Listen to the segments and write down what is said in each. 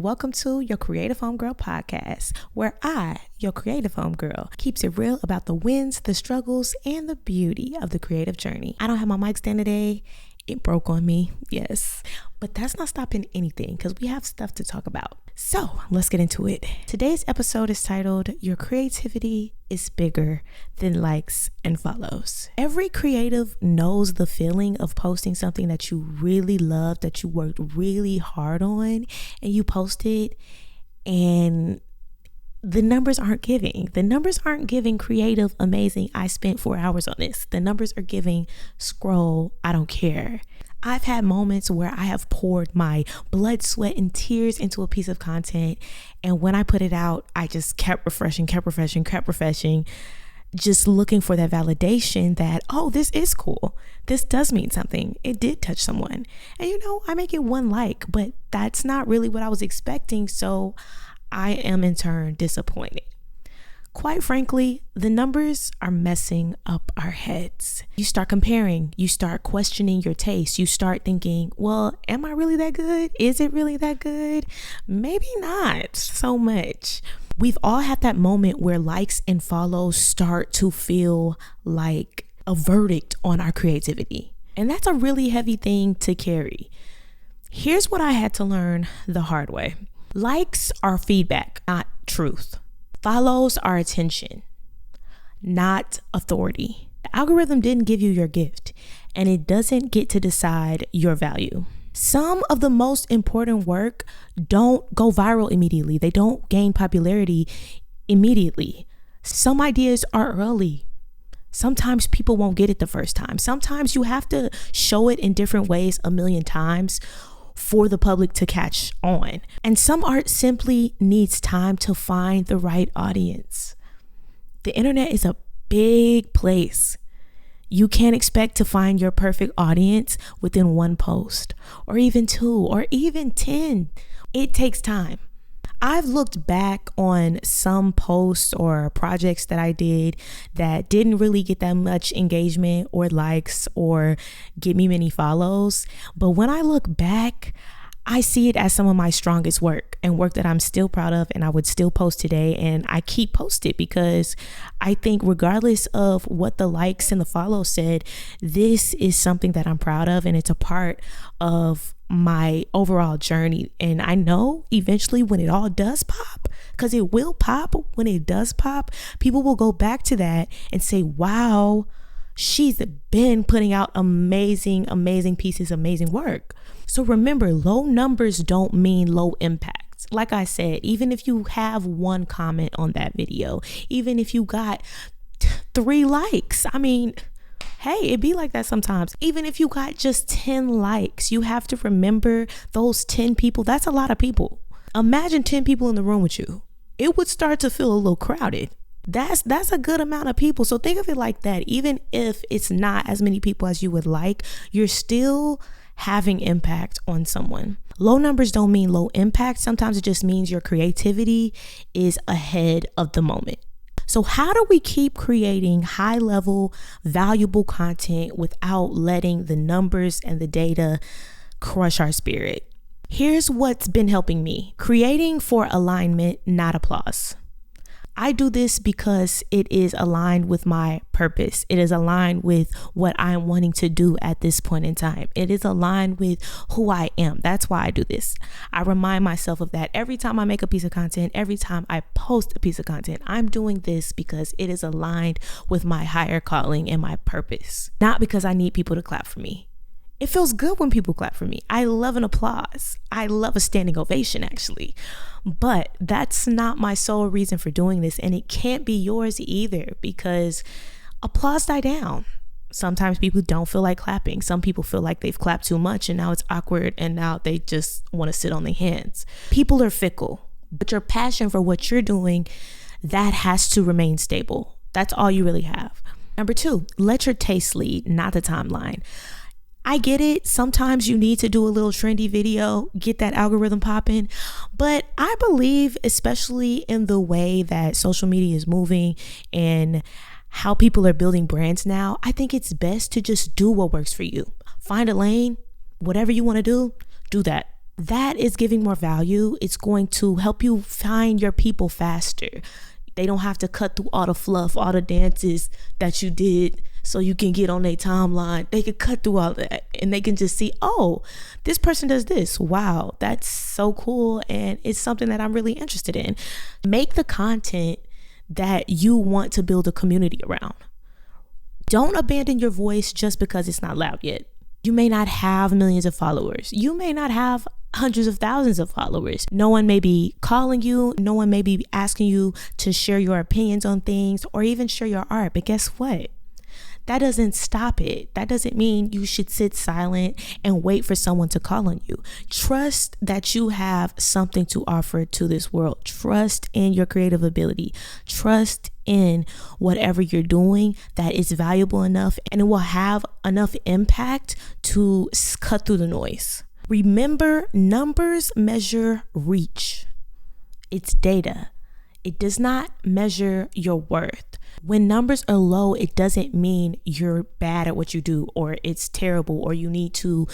welcome to your Creative Homegirl podcast, where I, your Creative Homegirl, keeps it real about the wins, the struggles, and the beauty of the creative journey. I don't have my mic stand today. It broke on me, yes, but that's not stopping anything because we have stuff to talk about. So let's get into it. Today's episode is titled, Your Creativity is Bigger Than Likes and Follows. Every creative knows the feeling of posting something that you really love, that you worked really hard on, and you post it and the numbers aren't giving. The numbers aren't giving creative, amazing, I spent 4 hours on this. The numbers are giving scroll, I don't care. I've had moments where I have poured my blood, sweat, and tears into a piece of content. And when I put it out, I just kept refreshing, just looking for that validation that, oh, this is cool. This does mean something. It did touch someone. And I make it one like, but that's not really what I was expecting. So I am in turn disappointed. Quite frankly, the numbers are messing up our heads. You start comparing, you start questioning your taste, you start thinking, well, am I really that good? Is it really that good? Maybe not so much. We've all had that moment where likes and follows start to feel like a verdict on our creativity. And that's a really heavy thing to carry. Here's what I had to learn the hard way. Likes are feedback, not truth. Follows are attention, not authority. The algorithm didn't give you your gift, and it doesn't get to decide your value. Some of the most important work don't go viral immediately. They don't gain popularity immediately. Some ideas are early. Sometimes people won't get it the first time. Sometimes you have to show it in different ways a million times for the public to catch on. And some art simply needs time to find the right audience. The internet is a big place. You can't expect to find your perfect audience within one post, or even 2, or even 10. It takes time. I've looked back on some posts or projects that I did that didn't really get that much engagement or likes or get me many follows. But when I look back, I see it as some of my strongest work and work that I'm still proud of and I would still post today. And I keep posting because I think regardless of what the likes and the follows said, this is something that I'm proud of and it's a part of my overall journey. And I know eventually when it all does pop, because it will pop, when it does pop, people will go back to that and say, wow, she's been putting out amazing pieces, amazing work. So remember, low numbers don't mean low impact. Like I said, even if you have one comment on that video, even if you got 3 likes, hey, it be like that sometimes. Even if you got just 10 likes, you have to remember those 10 people. That's a lot of people. Imagine 10 people in the room with you. It would start to feel a little crowded. That's a good amount of people. So think of it like that. Even if it's not as many people as you would like, you're still having impact on someone. Low numbers don't mean low impact. Sometimes it just means your creativity is ahead of the moment. So how do we keep creating high level, valuable content without letting the numbers and the data crush our spirit? Here's what's been helping me. Creating for alignment, not applause. I do this because it is aligned with my purpose. It is aligned with what I'm wanting to do at this point in time. It is aligned with who I am. That's why I do this. I remind myself of that every time I make a piece of content, every time I post a piece of content. I'm doing this because it is aligned with my higher calling and my purpose, not because I need people to clap for me. It feels good when people clap for me. I love an applause. I love a standing ovation, actually. But that's not my sole reason for doing this. And it can't be yours either because applause die down. Sometimes people don't feel like clapping. Some people feel like they've clapped too much and now it's awkward and now they just want to sit on their hands. People are fickle, but your passion for what you're doing, that has to remain stable. That's all you really have. Number 2, let your taste lead, not the timeline. I get it. Sometimes you need to do a little trendy video, get that algorithm popping. But I believe, especially in the way that social media is moving and how people are building brands now, I think it's best to just do what works for you. Find a lane, whatever you want to do that. that is giving more value. It's going to help you find your people faster. They don't have to cut through all the fluff, all the dances that you did so you can get on their timeline. They can cut through all that and they can just see, oh, this person does this. Wow, that's so cool. And it's something that I'm really interested in. Make the content that you want to build a community around. Don't abandon your voice just because it's not loud yet. You may not have millions of followers. You may not have hundreds of thousands of followers. No one may be calling you. No one may be asking you to share your opinions on things or even share your art. But guess what? That doesn't stop it. That doesn't mean you should sit silent and wait for someone to call on you. Trust that you have something to offer to this world. Trust in your creative ability. Trust in whatever you're doing that is valuable enough and it will have enough impact to cut through the noise. Remember, numbers measure reach. It's data. It does not measure your worth. When numbers are low, it doesn't mean you're bad at what you do or it's terrible or you need to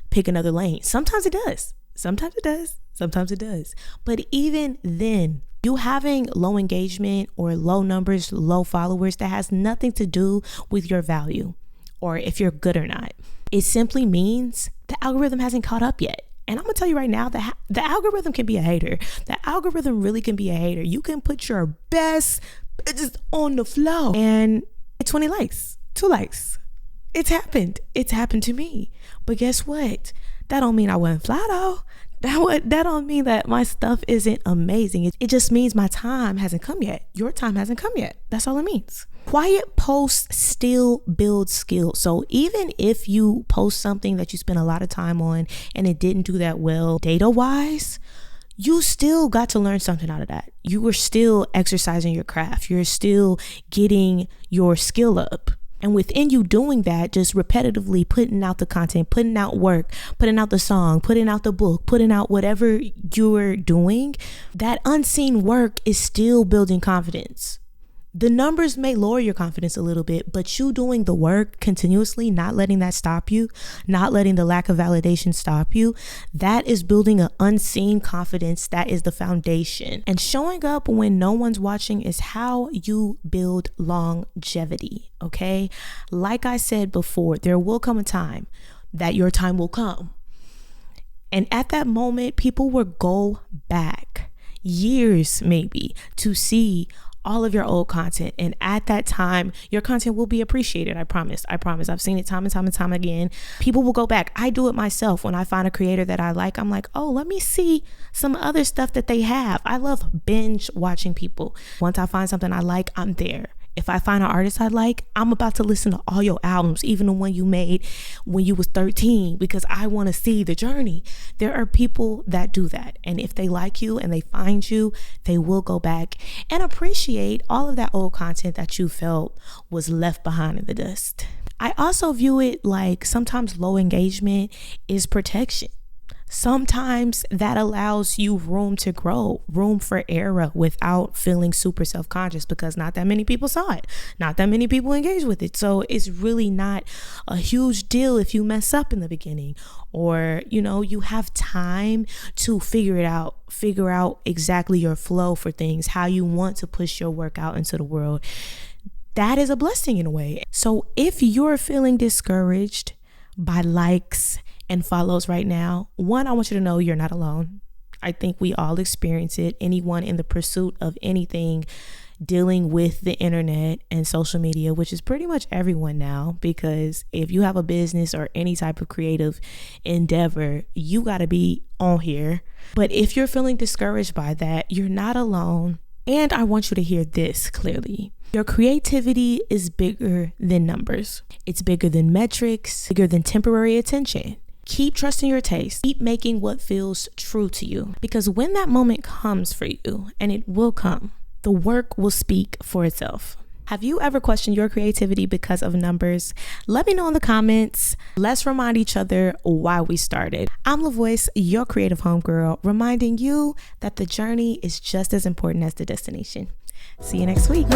pick another lane. Sometimes it does. Sometimes it does. Sometimes it does. But even then, you having low engagement or low numbers, low followers, that has nothing to do with your value or if you're good or not. It simply means the algorithm hasn't caught up yet. And I'm going to tell you right now that the algorithm can be a hater. The algorithm really can be a hater. You can put your best just on the flow and 20 likes, 2 likes. It's happened. It's happened to me. But guess what? That don't mean I wasn't fly though. That don't mean that my stuff isn't amazing. It just means my time hasn't come yet. Your time hasn't come yet. That's all it means. Quiet posts still build skills. So even if you post something that you spent a lot of time on and it didn't do that well data-wise, you still got to learn something out of that. You were still exercising your craft. You're still getting your skill up. And within you doing that, just repetitively putting out the content, putting out work, putting out the song, putting out the book, putting out whatever you're doing, that unseen work is still building confidence. The numbers may lower your confidence a little bit, but you doing the work continuously, not letting that stop you, not letting the lack of validation stop you, that is building an unseen confidence. That is the foundation. And showing up when no one's watching is how you build longevity, okay? Like I said before, there will come a time that your time will come. And at that moment, people will go back years maybe to see all of your old content. And at that time, your content will be appreciated. I promise. I've seen it time and time and time again. People will go back. I do it myself. When I find a creator that I like, I'm like, oh, let me see some other stuff that they have. I love binge watching people. Once I find something I like, I'm there. If I find an artist I like, I'm about to listen to all your albums, even the one you made when you was 13, because I want to see the journey. There are people that do that. And if they like you and they find you, they will go back and appreciate all of that old content that you felt was left behind in the dust. I also view it like sometimes low engagement is protection. Sometimes that allows you room to grow, room for error without feeling super self-conscious because not that many people saw it. Not that many people engaged with it. So it's really not a huge deal if you mess up in the beginning or, you have time to figure out exactly your flow for things, how you want to push your work out into the world. That is a blessing in a way. So if you're feeling discouraged by likes and follows right now, one, I want you to know you're not alone. I think we all experience it. Anyone in the pursuit of anything dealing with the internet and social media, which is pretty much everyone now, because if you have a business or any type of creative endeavor, you got to be on here. But if you're feeling discouraged by that, you're not alone. And I want you to hear this clearly. Your creativity is bigger than numbers. It's bigger than metrics, bigger than temporary attention. Keep trusting your taste. Keep making what feels true to you. Because when that moment comes for you, and it will come, the work will speak for itself. Have you ever questioned your creativity because of numbers? Let me know in the comments. Let's remind each other why we started. I'm LaVoyce, your creative homegirl, reminding you that the journey is just as important as the destination. See you next week.